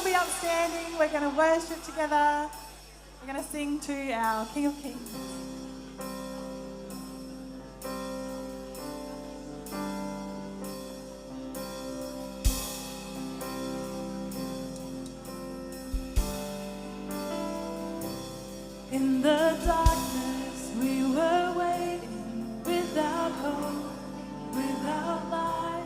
be upstanding. We're going to worship together. We're going to sing to our King of Kings. In the darkness we were waiting, without hope, without light,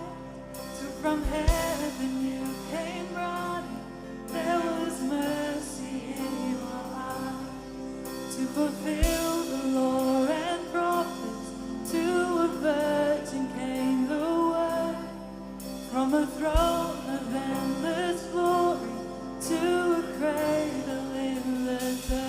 till from heaven you came running. There was mercy in your eyes to fulfill the law and prophets. To a virgin came the word, from a throne of endless glory to a cradle in the dirt.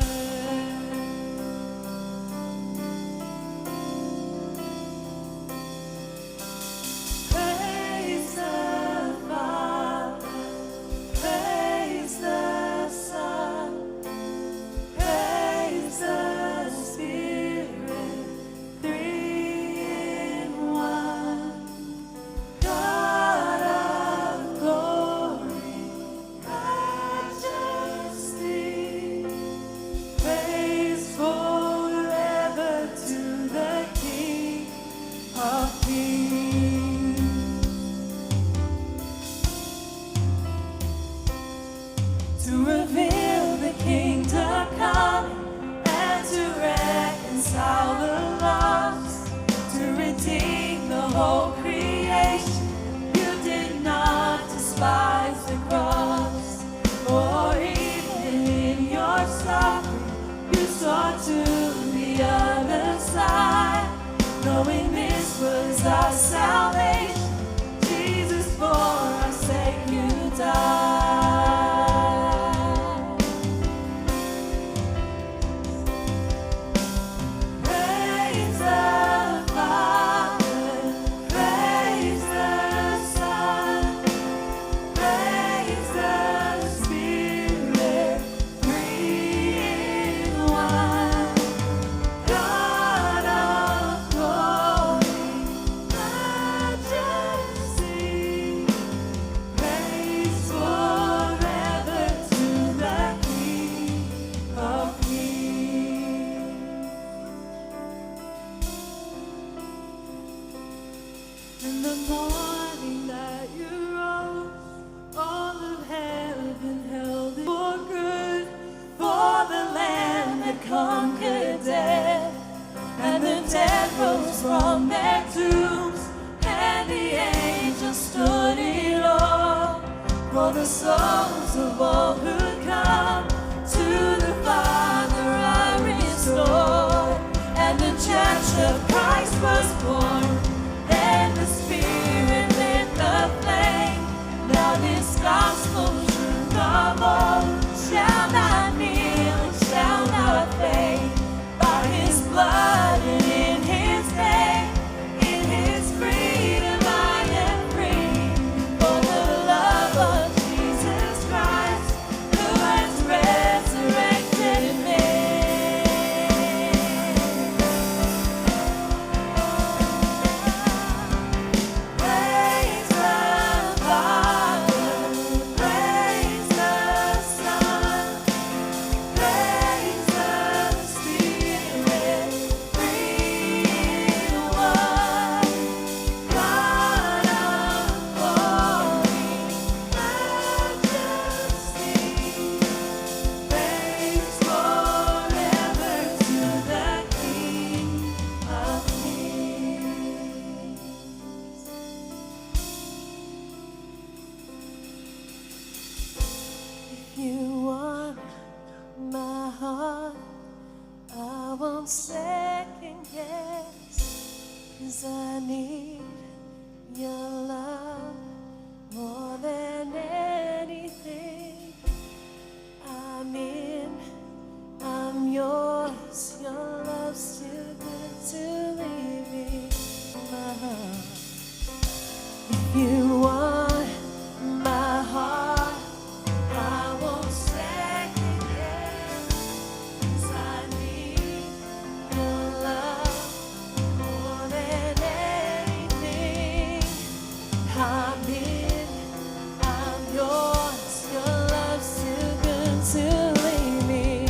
to lead me.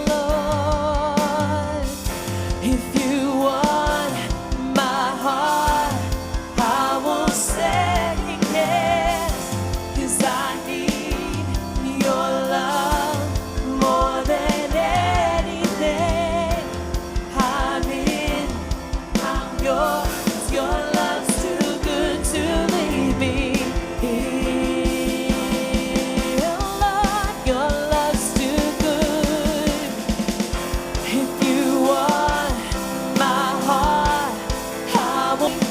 Lord, if you want my heart, I won't second guess, 'cause I need your love more than anything. I'm in, I'm yours, your love's too good to leave me. Lord, your love's too good. If you want my heart, I won't.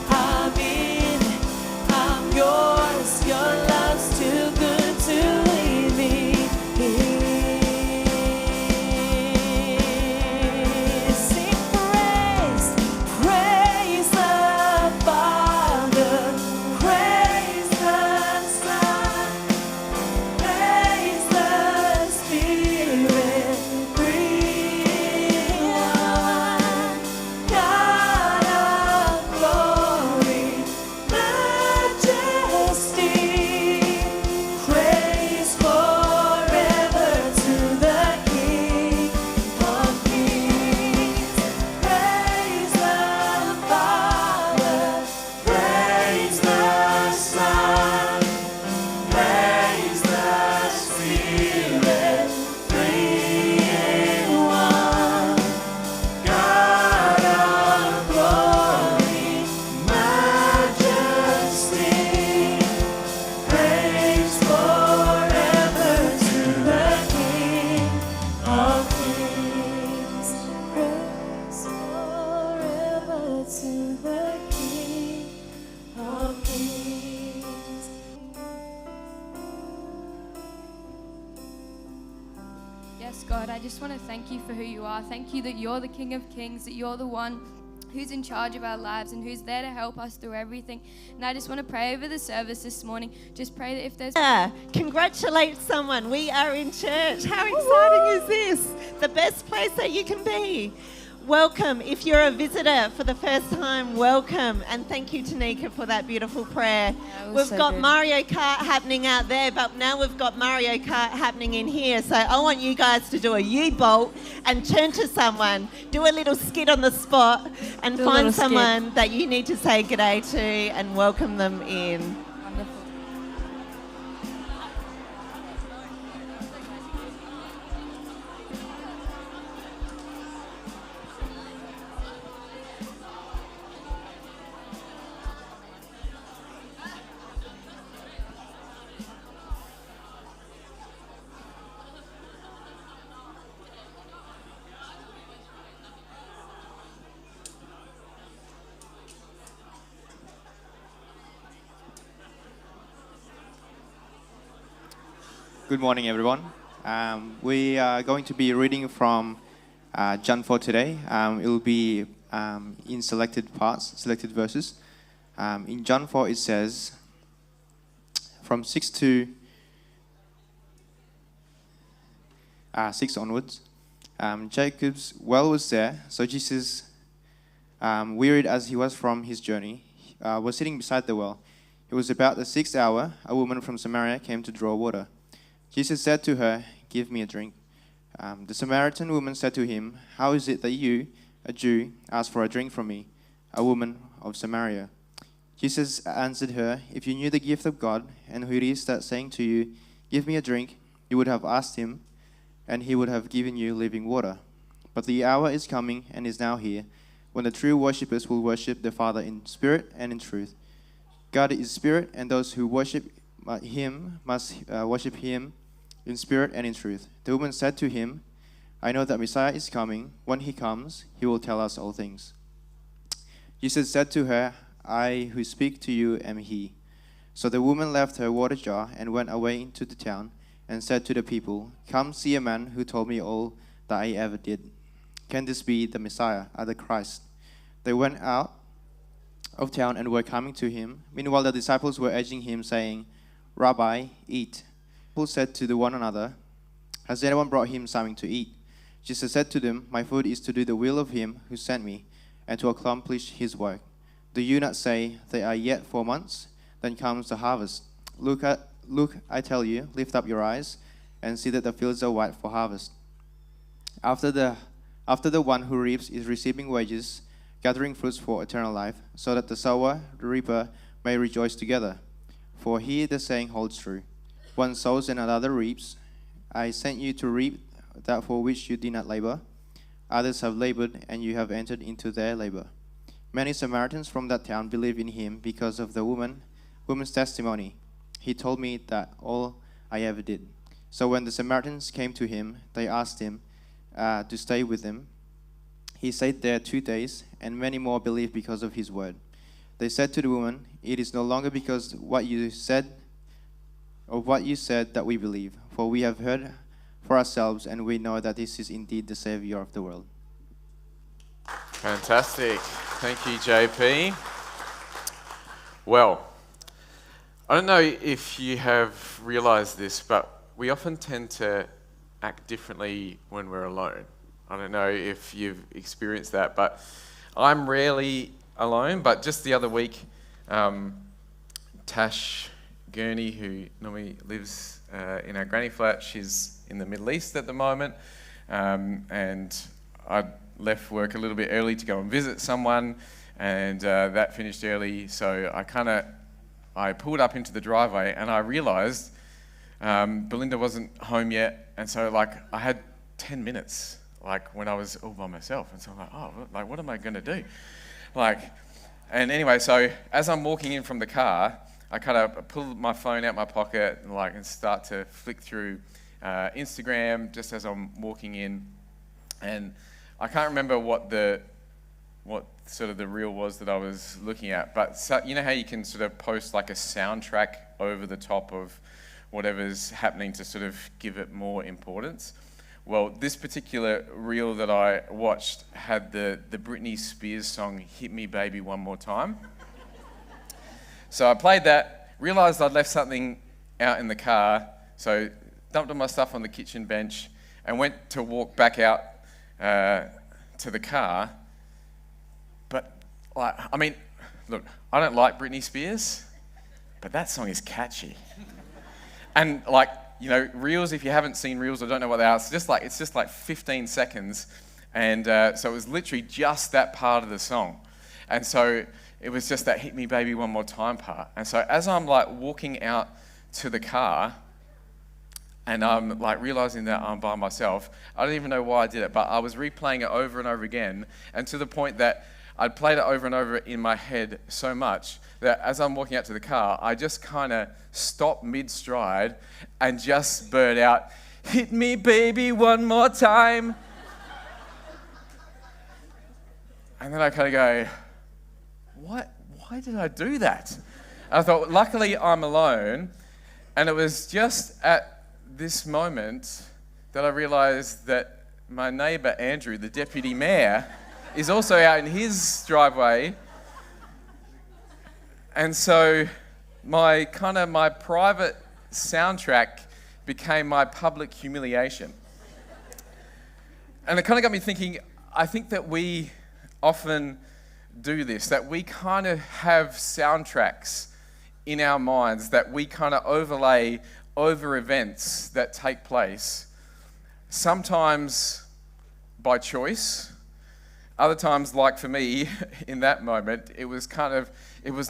I'm in, I'm yours, your love's too good to leave me. Sing praise, praise the Father, praise the Son, praise the Spirit, three one, God of glory, majesty, praise forever to the King of Kings. Praise the Father, praise the Son, praise the Spirit, three in one. God of glory, majesty, praise forever to the King of Kings. Praise forever to the King of Kings. Yes, God, I just want to thank you for who you are. Thank you that you're the King of Kings, that you're the one who's in charge of our lives and who's there to help us through everything. And I just want to pray over the service this morning. Just pray that if there's... Congratulate someone. We are in church. How exciting is this? The best place that you can be. Welcome. If you're a visitor for the first time, welcome. And thank you, Tanika, for that beautiful prayer. That was We've so got good. Mario Kart happening out there, but now we've got Mario Kart happening in here. So I want you guys to do a U-bolt and turn to someone, do a little skit on the spot, and Do a find little skit. someone that you need to say g'day to and welcome them in. Wonderful. Good morning, everyone. We are going to be reading from John 4 today. It will be in selected parts, selected verses. In John 4, it says, from 6 to 6 onwards, Jacob's well was there, so Jesus, wearied as he was from his journey, was sitting beside the well. It was about the 6th hour. A woman from Samaria came to draw water. Jesus said to her, "Give me a drink." The Samaritan woman said to him, "How is it that you, a Jew, ask for a drink from me, a woman of Samaria?" Jesus answered her, "If you knew the gift of God and who it is that's saying to you, 'Give me a drink,' you would have asked him, and he would have given you living water. But the hour is coming and is now here, when the true worshippers will worship the Father in spirit and in truth. God is spirit, and those who worship him must worship him in spirit and in truth." The woman said to him, "I know that Messiah is coming. When he comes, he will tell us all things." Jesus said to her, "I who speak to you am he." So the woman left her water jar and went away into the town and said to the people, "Come see a man who told me all that I ever did. Can this be the Messiah, the Christ?" They went out of town and were coming to him. Meanwhile, the disciples were urging him, saying, "Rabbi, eat." People said to one another, "Has anyone brought him something to eat?" Jesus said to them, "My food is to do the will of him who sent me and to accomplish his work. Do you not say, 'There are yet 4 months, then comes the harvest. Look, I tell you, lift up your eyes and see that the fields are white for harvest. After the one who reaps is receiving wages, gathering fruits for eternal life, so that the sower, the reaper, may rejoice together. For here the saying holds true: one sows and another reaps. I sent you to reap that for which you did not labor. Others have labored, and you have entered into their labor. Many Samaritans from that town believed in him because of the woman's testimony. He told me that all I ever did. So when the Samaritans came to him, they asked him to stay with them. He stayed there 2 days, and many more believed because of his word. They said to the woman, "It is no longer because what you said that we believe, for we have heard for ourselves, and we know that this is indeed the Savior of the world." Fantastic. Thank you, JP. Well, I don't know if you have realized this, but we often tend to act differently when we're alone. I don't know if you've experienced that, but I'm rarely alone. But just the other week, Tash Gurney, who normally lives in our granny flat, she's in the Middle East at the moment, and I left work a little bit early to go and visit someone, and that finished early, so I pulled up into the driveway and I realised Belinda wasn't home yet, and so I had 10 minutes when I was all by myself, and so I'm what am I going to do? And anyway, so as I'm walking in from the car, I kind of pull my phone out my pocket and start to flick through Instagram just as I'm walking in, and I can't remember what sort of the reel was that I was looking at, but you know how you can sort of post a soundtrack over the top of whatever's happening to sort of give it more importance? Well, this particular reel that I watched had the Britney Spears song "Hit Me Baby One More Time." So I played that, realised I'd left something out in the car, so dumped all my stuff on the kitchen bench and went to walk back out to the car. But look, I don't like Britney Spears, but that song is catchy. And reels, if you haven't seen reels or don't know what they are, it's just 15 seconds. And so it was literally just that part of the song. And so it was just that "Hit Me Baby One More Time" part. And so as I'm walking out to the car, and I'm realising that I'm by myself, I don't even know why I did it, but I was replaying it over and over again, and to the point that I'd played it over and over in my head so much that as I'm walking out to the car, I just kind of stopped mid-stride and just blurt out, "Hit me baby one more time." And then I kind of go, what? Why did I do that? And I thought, luckily I'm alone, and it was just at this moment that I realised that my neighbour Andrew, the deputy mayor, is also out in his driveway, and so my private soundtrack became my public humiliation. And it kind of got me thinking, I think that we often do this, that we kind of have soundtracks in our minds that we kind of overlay over events that take place, sometimes by choice. Other times, like for me, in that moment, it was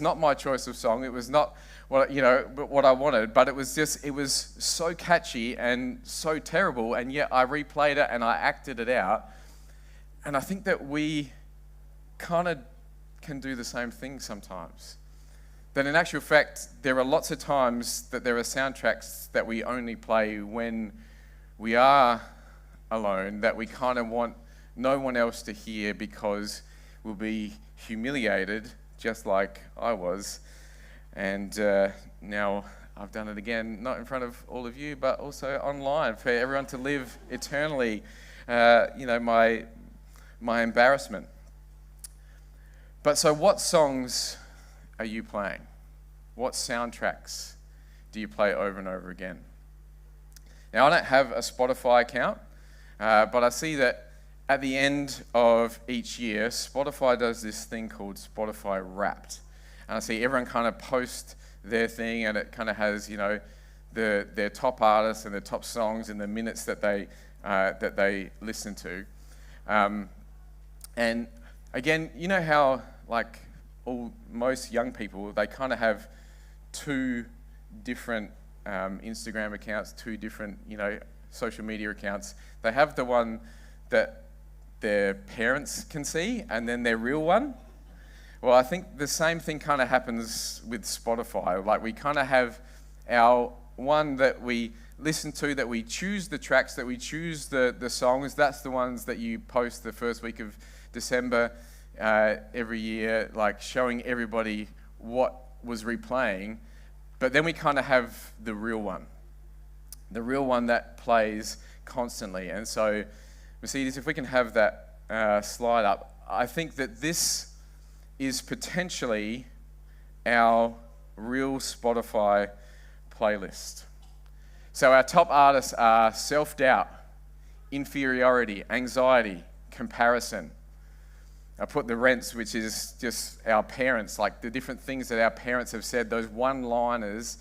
not my choice of song. It was not what I wanted, but it was so catchy and so terrible, and yet I replayed it and I acted it out. And I think that we kind of can do the same thing sometimes. That in actual fact, there are lots of times that there are soundtracks that we only play when we are alone, that we kind of want no one else to hear because we'll be humiliated, just like I was. And now I've done it again, not in front of all of you, but also online for everyone to live eternally, my embarrassment. But so what songs are you playing? What soundtracks do you play over and over again? Now, I don't have a Spotify account, but I see that at the end of each year, Spotify does this thing called Spotify Wrapped. And I see everyone kind of post their thing, and it kind of has, their top artists and their top songs and the minutes that they listen to. And again, you know how like most young people, they kind of have two different Instagram accounts, two different social media accounts. They have the one that their parents can see, and then their real one. Well, I think the same thing kind of happens with Spotify. Like, we kind of have our one that we listen to, that we choose the tracks, that we choose the songs. That's the ones that you post the first week of December every year, like showing everybody what was replaying. But then we kind of have the real one that plays constantly. And so, Mercedes, if we can have that slide up, I think that this is potentially our real Spotify playlist. So our top artists are self-doubt, inferiority, anxiety, comparison. I put the Rents, which is just our parents, like the different things that our parents have said, those one-liners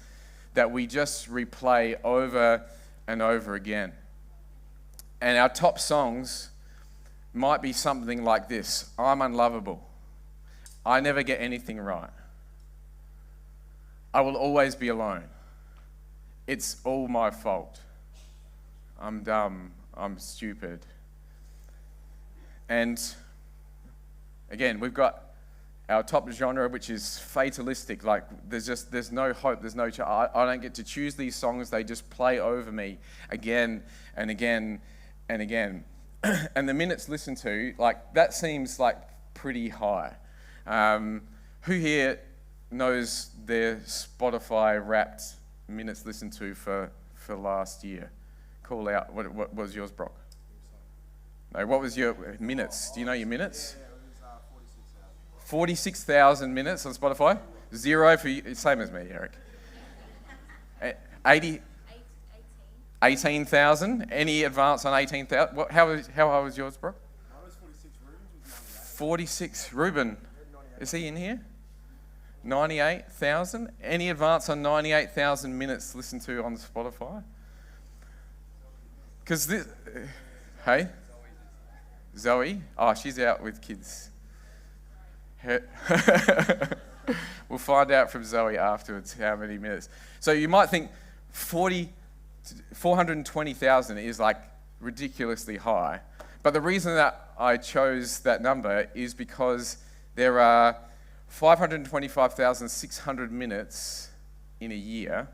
that we just replay over and over again. And our top songs might be something like this: I'm unlovable. I never get anything right. I will always be alone. It's all my fault. I'm dumb. I'm stupid. And again, we've got our top genre, which is fatalistic. Like, there's no hope. There's no I don't get to choose these songs. They just play over me again and again and again. And the minutes listened to, like, that seems like pretty high. Who here knows their Spotify Wrapped minutes listened to for last year? Call out. What was yours, Brock? No, what was your minutes? Do you know your minutes? Yeah, it was 46,000. 46,000 minutes on Spotify. 0 for you, same as me, Eric. 18,000. Any advance on 18,000? How high was yours, Brock? Mine was 46. Ruben was 98. 46. Ruben, is he in here? 98,000. Any advance on 98,000 minutes listened to on Spotify? Because this, hey, Zoe. Oh, she's out with kids. We'll find out from Zoe afterwards how many minutes. So you might think 420,000 is like ridiculously high. But the reason that I chose that number is because there are 525,600 minutes in a year,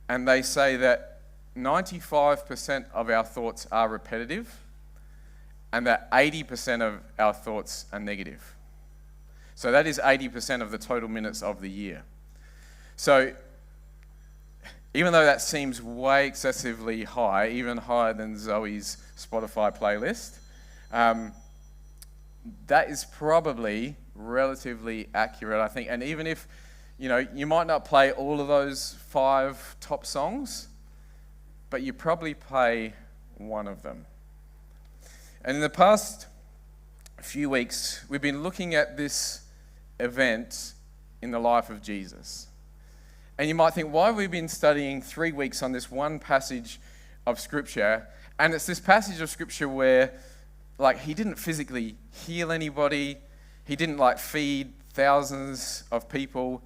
and they say that 95% of our thoughts are repetitive, and that 80% of our thoughts are negative. So that is 80% of the total minutes of the year. So even though that seems way excessively high, even higher than Zoe's Spotify playlist, that is probably relatively accurate, I think. And even if, you might not play all of those 5 top songs, but you probably play one of them. And in the past few weeks, we've been looking at this event in the life of Jesus. And you might think, why have we been studying 3 weeks on this one passage of Scripture? And it's this passage of Scripture where, like, he didn't physically heal anybody. He didn't, like, feed thousands of people.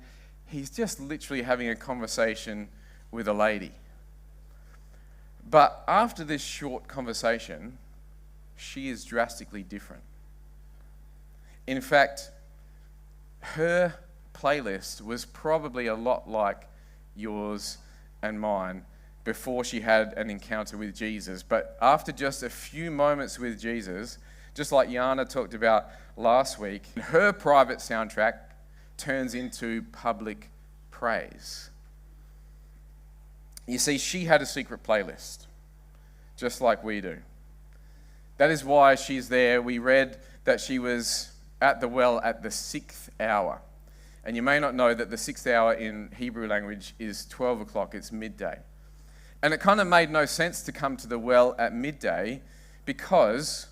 He's just literally having a conversation with a lady. But after this short conversation, she is drastically different. In fact, her playlist was probably a lot like yours and mine before she had an encounter with Jesus. But after just a few moments with Jesus, just like Yana talked about last week, her private soundtrack turns into public praise. You see, she had a secret playlist, just like we do. That is why she's there. We read that she was at the well at the 6th hour. And you may not know that the 6th hour in Hebrew language is 12 o'clock, it's midday. And it kind of made no sense to come to the well at midday because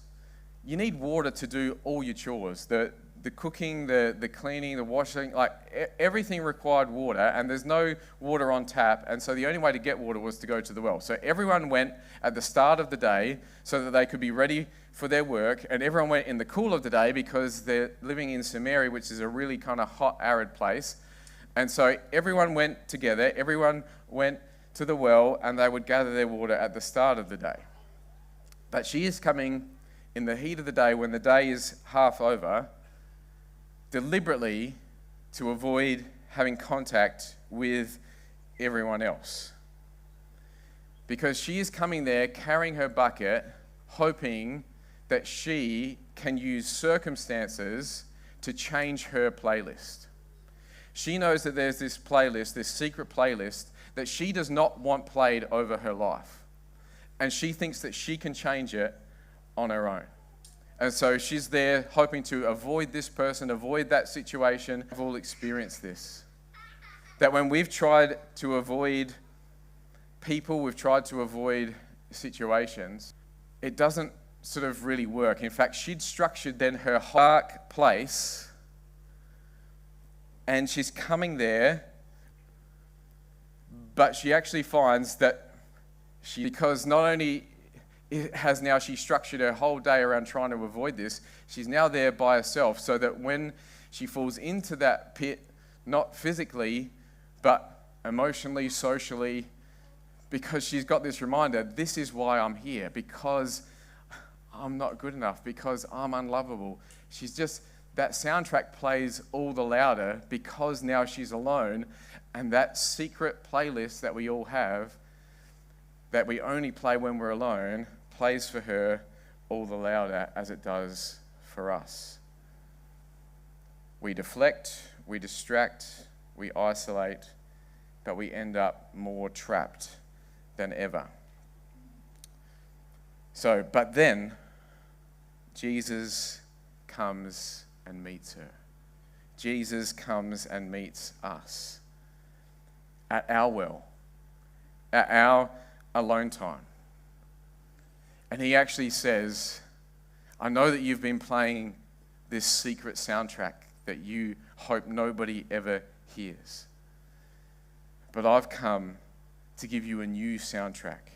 you need water to do all your chores. The the cooking, the cleaning, the washing, like everything required water, and there's no water on tap, and so the only way to get water was to go to the well. So everyone went at the start of the day so that they could be ready for their work, and everyone went in the cool of the day because they're living in Samaria, which is a really kind of hot, arid place. And so everyone went together, everyone went to the well, and they would gather their water at the start of the day. But she is coming in the heat of the day, when the day is half over, deliberately to avoid having contact with everyone else. Because she is coming there carrying her bucket, hoping that she can use circumstances to change her playlist. She knows that there's this playlist, this secret playlist, that she does not want played over her life. And she thinks that she can change it on her own. And so she's there hoping to avoid this person, avoid that situation. We've all experienced this. That when we've tried to avoid people, we've tried to avoid situations, it doesn't sort of really work. In fact, she'd structured then her dark place, and she's coming there, but she actually finds that because not only has now she structured her whole day around trying to avoid this, she's now there by herself, so that when she falls into that pit, not physically, but emotionally, socially, because she's got this reminder, this is why I'm here, because I'm not good enough, because I'm unlovable. She's just, that soundtrack plays all the louder because now she's alone, and that secret playlist that we all have, that we only play when we're alone, plays for her all the louder as it does for us. We deflect, we distract, we isolate, but we end up more trapped than ever. So, but then Jesus comes and meets her. Jesus comes and meets us at our well, at our alone time. And he actually says, I know that you've been playing this secret soundtrack that you hope nobody ever hears. But I've come to give you a new soundtrack.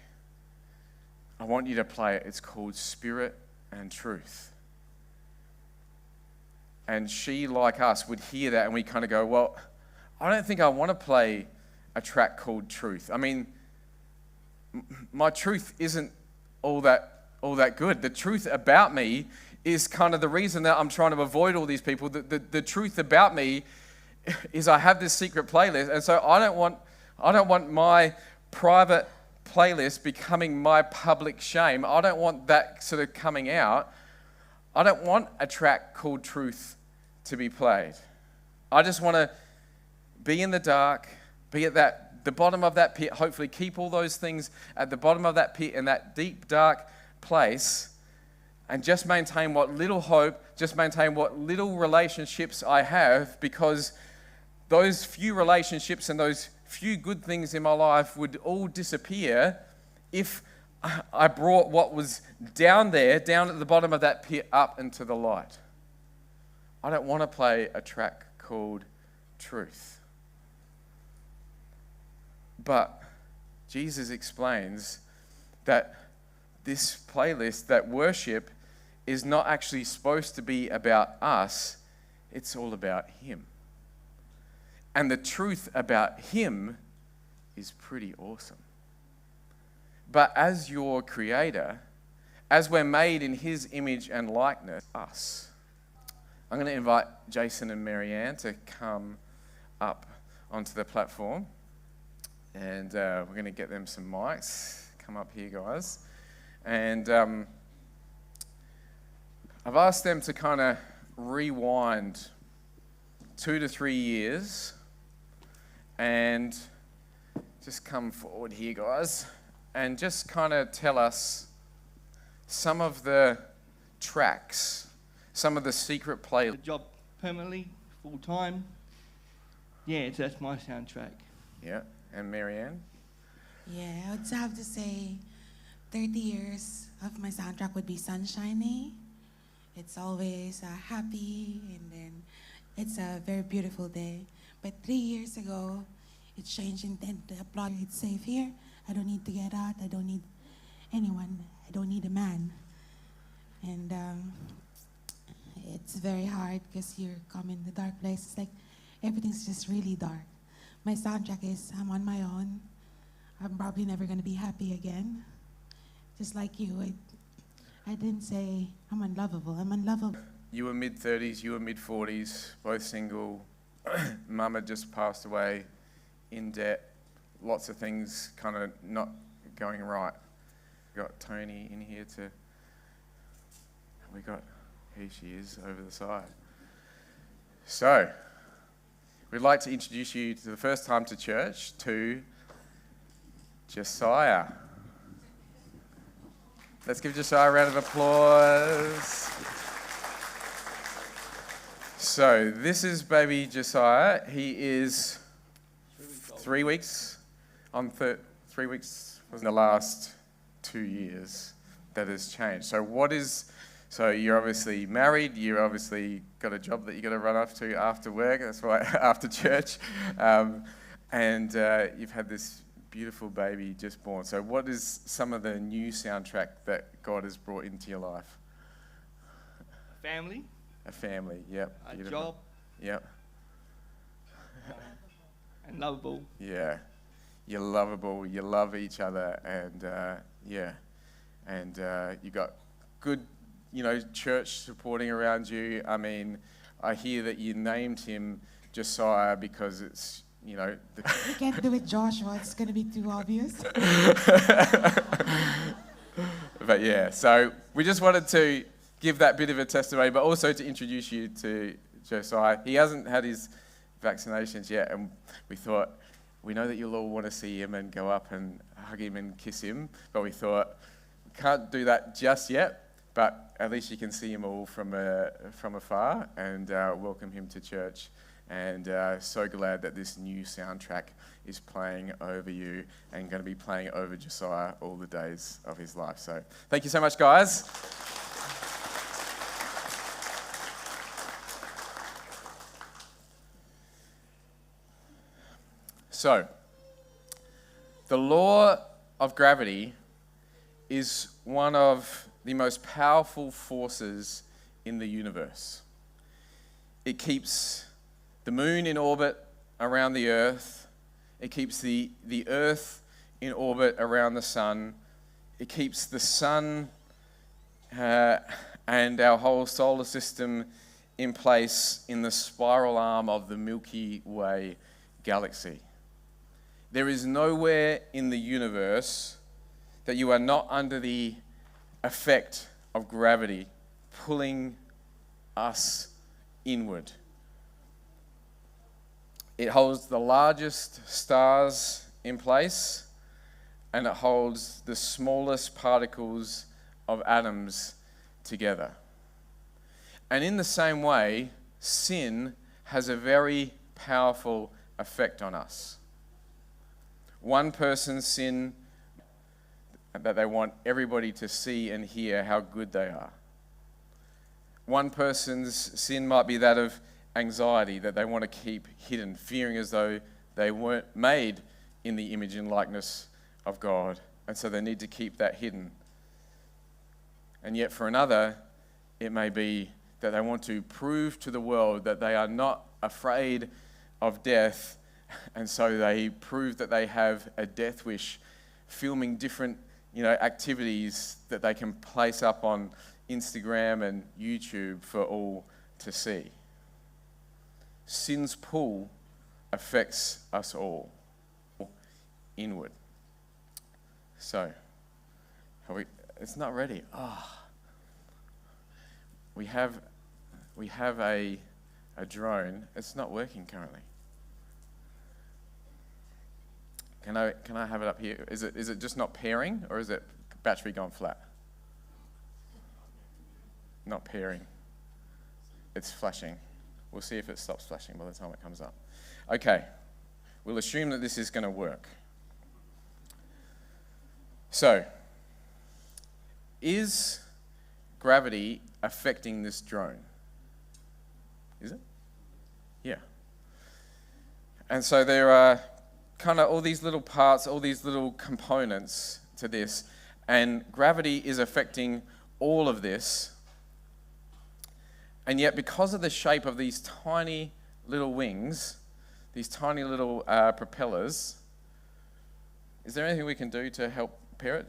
I want you to play it. It's called Spirit and Truth. And she, like us, would hear that and we kind of go, well, I don't think I want to play a track called Truth. I mean, my truth isn't all that good. The truth about me is kind of the reason that I'm trying to avoid all these people. The truth about me is I have this secret playlist, and so I don't want my private playlist becoming my public shame. I don't want that sort of coming out. I don't want a track called Truth to be played. I just want to be in the dark, be at the bottom of that pit, hopefully keep all those things at the bottom of that pit in that deep, dark place, and just maintain what little hope, just maintain what little relationships I have, because those few relationships and those few good things in my life would all disappear if I brought what was down there, down at the bottom of that pit, up into the light. I don't want to play a track called Truth. But Jesus explains that this playlist, that worship, is not actually supposed to be about us, it's all about Him. And the truth about Him is pretty awesome. But as your Creator, as we're made in His image and likeness, us. I'm going to invite Jason and Marianne to come up onto the platform. And we're going to get them some mics. Come up here, guys. And I've asked them to kind of rewind 2 to 3 years and just come forward here, guys, and just kind of tell us some of the tracks, some of the secret playlists. Job permanently, full time. Yeah, so that's my soundtrack. Yeah, and Marianne? Yeah, I would have to say 30 years of my soundtrack would be Sunshiny. It's always happy, and then it's a very beautiful day. But 3 years ago, it changed intent. The plot, it's safe here. I don't need to get out. I don't need anyone. I don't need a man. And it's very hard because you come in the dark place. It's like everything's just really dark. My soundtrack is I'm on my own. I'm probably never going to be happy again. Just like you, I didn't say I'm unlovable. I'm unlovable. You were mid-30s, you were mid-40s, both single. Mum had just passed away, in debt, lots of things kind of not going right. We got Tony in here here she is over the side. So, we'd like to introduce you to the first time to church to Josiah. Let's give Josiah a round of applause. So, this is baby Josiah. He is 3 weeks on 3 weeks was in the last 2 years that has changed. So you're obviously married, you're obviously got a job that you got to run off to after work, that's right, after church, and you've had this beautiful baby just born. So what is some of the new soundtrack that God has brought into your life? Family, A family, yep. a Beautiful. job, Yep. and lovable. Yeah, you're lovable, you love each other, and you got good, church supporting around you. I mean, I hear that you named him Josiah because it's, the... You can't do it, Joshua. It's going to be too obvious. But yeah, so we just wanted to give that bit of a testimony, but also to introduce you to Josiah. He hasn't had his vaccinations yet, and we thought, we know that you'll all want to see him and go up and hug him and kiss him, but we thought, we can't do that just yet, but at least you can see him all from afar and welcome him to church. And so glad that this new soundtrack is playing over you and going to be playing over Josiah all the days of his life. So thank you so much, guys. So, the law of gravity is one of the most powerful forces in the universe. It keeps the moon in orbit around the earth. It keeps the earth in orbit around the sun. It keeps the sun and our whole solar system in place in the spiral arm of the Milky Way galaxy. There is nowhere in the universe that you are not under the effect of gravity pulling us inward. It holds the largest stars in place, and it holds the smallest particles of atoms together. And in the same way, sin has a very powerful effect on us. One person's sin that they want everybody to see and hear how good they are. One person's sin might be that of anxiety that they want to keep hidden, fearing as though they weren't made in the image and likeness of God, and so they need to keep that hidden. And yet for another, it may be that they want to prove to the world that they are not afraid of death, and so they prove that they have a death wish, filming different activities that they can place up on Instagram and YouTube for all to see. Sin's pull affects us all inward. So, it's not ready. We have a drone. It's not working currently. Can I have it up here? Is it just not pairing, or is it battery gone flat? Not pairing. It's flashing. We'll see if it stops flashing by the time it comes up. Okay, we'll assume that this is going to work. So, is gravity affecting this drone. Is it? Yeah. And so there are kind of all these little parts, all these little components to this, and gravity is affecting all of this. And yet, because of the shape of these tiny little wings, these tiny little propellers, is there anything we can do to help pair it?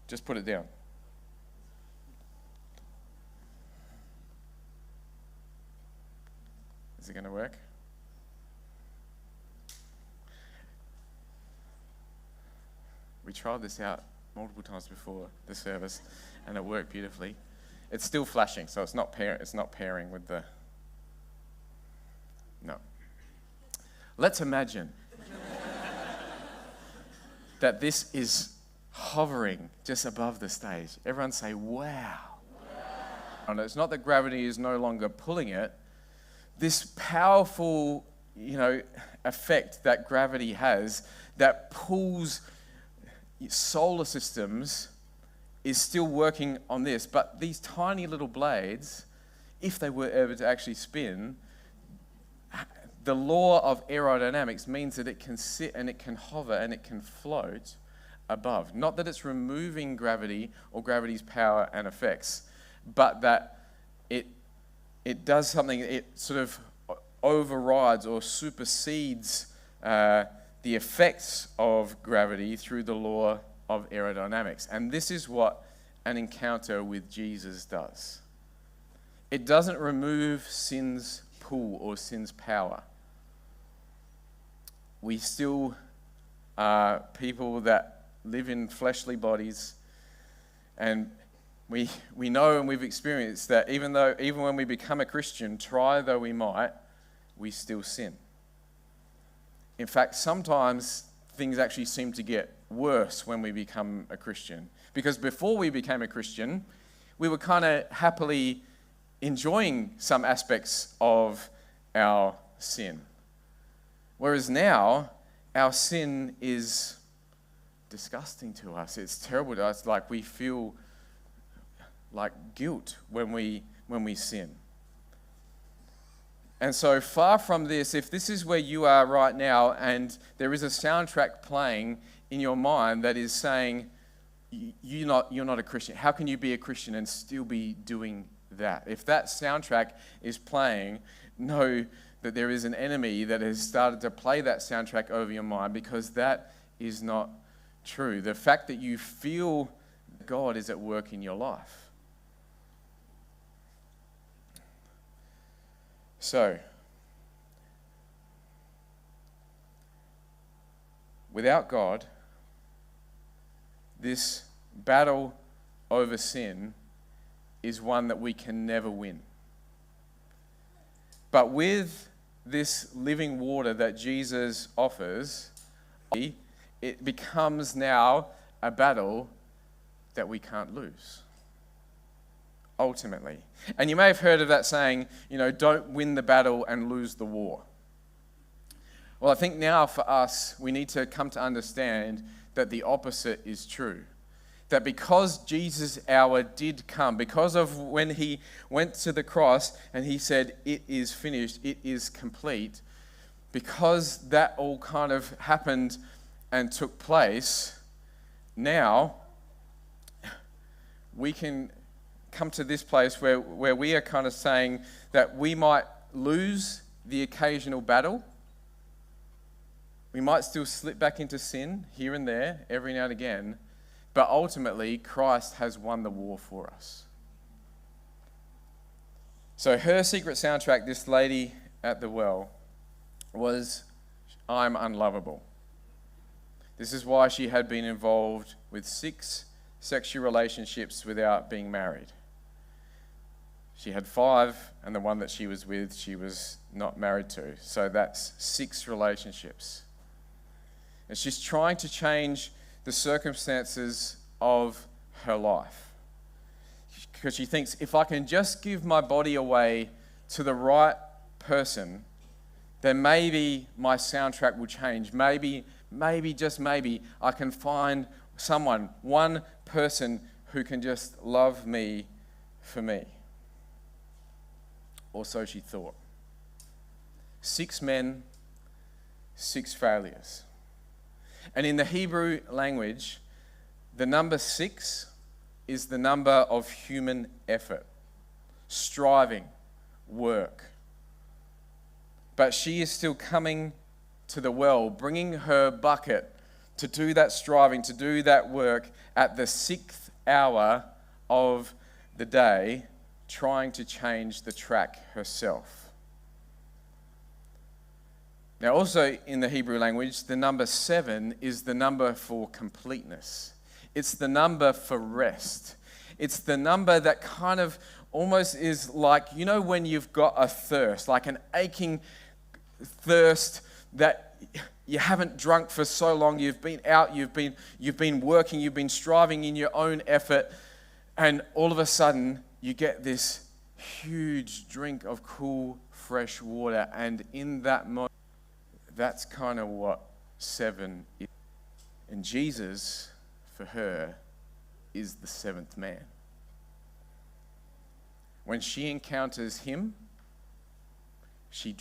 Just put it down. Is it going to work? We tried this out multiple times before the service, and it worked beautifully. It's still flashing, so it's not pairing with the... No. Let's imagine that this is hovering just above the stage. Everyone say, wow. And it's not that gravity is no longer pulling it. This powerful, effect that gravity has that pulls solar systems is still working on this. But these tiny little blades, if they were ever to actually spin, the law of aerodynamics means that it can sit and it can hover and it can float above. Not that it's removing gravity or gravity's power and effects, but that it does something, it sort of overrides or supersedes the effects of gravity through the law of aerodynamics. And this is what an encounter with Jesus does. It doesn't remove sin's pull or sin's power. We still are people that live in fleshly bodies, and we know and we've experienced that even when we become a Christian, try though we might, we still sin. In fact, sometimes things actually seem to get worse when we become a Christian. Because before we became a Christian, we were kind of happily enjoying some aspects of our sin. Whereas now, our sin is disgusting to us. It's terrible to us. Like we feel like guilt when we sin. And so far from this, if this is where you are right now and there is a soundtrack playing in your mind that is saying, you're not a Christian. How can you be a Christian and still be doing that? If that soundtrack is playing, know that there is an enemy that has started to play that soundtrack over your mind, because that is not true. The fact that you feel God is at work in your life. So, without God, this battle over sin is one that we can never win. But with this living water that Jesus offers, it becomes now a battle that we can't lose. Ultimately. And you may have heard of that saying, don't win the battle and lose the war. Well, I think now for us, we need to come to understand that the opposite is true. That because Jesus' hour did come, because of when he went to the cross and he said, it is finished, it is complete, because that all kind of happened and took place, now we can come to this place where we are kind of saying that we might lose the occasional battle. We might still slip back into sin here and there, every now and again, but ultimately Christ has won the war for us. So her secret soundtrack, this lady at the well, was I'm unlovable. This is why she had been involved with 6 sexual relationships without being married. She had 5, and the one that she was with, she was not married to. So that's 6 relationships. And she's trying to change the circumstances of her life. Because she thinks, if I can just give my body away to the right person, then maybe my soundtrack will change. Maybe, just maybe, I can find someone, one person who can just love me for me. Or so she thought. 6 men, 6 failures. And in the Hebrew language, the number 6 is the number of human effort, striving, work. But she is still coming to the well, bringing her bucket to do that striving, to do that work at the 6th hour of the day, trying to change the track herself. Now, also in the Hebrew language, the number 7 is the number for completeness. It's the number for rest. It's the number that kind of almost is like, you know, when you've got a thirst, like an aching thirst that you haven't drunk for so long. You've been out, you've been working, you've been striving in your own effort, and all of a sudden you get this huge drink of cool, fresh water, and in that moment, that's kind of what 7 is. And Jesus, for her, is the 7th man. When she encounters him, she